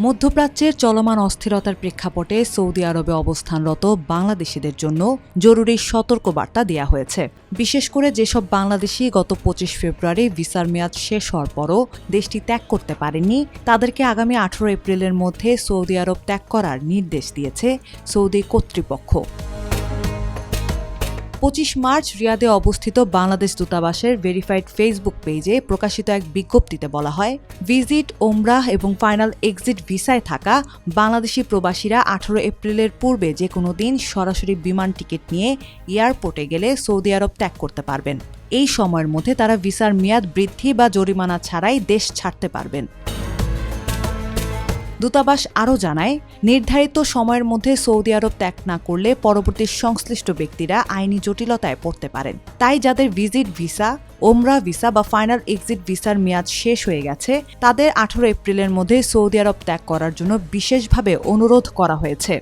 মধ্যপ্রাচ্যের চলমান অস্থিরতার প্রেক্ষাপটে সৌদি আরবে অবস্থানরত বাংলাদেশিদের জন্য জরুরি সতর্কবার্তা দেওয়া হয়েছে। বিশেষ করে যেসব বাংলাদেশি গত 25 ফেব্রুয়ারি ভিসার মেয়াদ শেষ হওয়ার পরও দেশটি ত্যাগ করতে পারেননি, তাদেরকে আগামী 18 এপ্রিলের মধ্যে সৌদি আরব ত্যাগ করার নির্দেশ দিয়েছে সৌদি কর্তৃপক্ষ। 25 মার্চ রিয়াদে অবস্থিত বাংলাদেশ দূতাবাসের ভেরিফাইড ফেসবুক পেজে প্রকাশিত এক বিজ্ঞপ্তিতে বলা হয়, ভিজিট, ওমরাহ এবং ফাইনাল এক্সিট ভিসায় থাকা বাংলাদেশি প্রবাসীরা 18 এপ্রিলের পূর্বে যে কোনো দিন সরাসরি বিমান টিকিট নিয়ে এয়ারপোর্টে গেলে সৌদি আরব ত্যাগ করতে পারবেন। এই সময়ের মধ্যে তারা ভিসার মেয়াদ বৃদ্ধি বা জরিমানা ছাড়াই দেশ ছাড়তে পারবেন। দূতাবাস আরও জানায়, নির্ধারিত সময়ের মধ্যে সৌদি আরব ত্যাগ না করলে পরবর্তী সংশ্লিষ্ট ব্যক্তিরা আইনি জটিলতায় পড়তে পারেন। তাই যাদের ভিজিট ভিসা, ওমরাহ ভিসা বা ফাইনাল এক্সিট ভিসার মেয়াদ শেষ হয়ে গেছে, তাদের 18 এপ্রিলের মধ্যে সৌদি আরব ত্যাগ করার জন্য বিশেষভাবে অনুরোধ করা হয়েছে।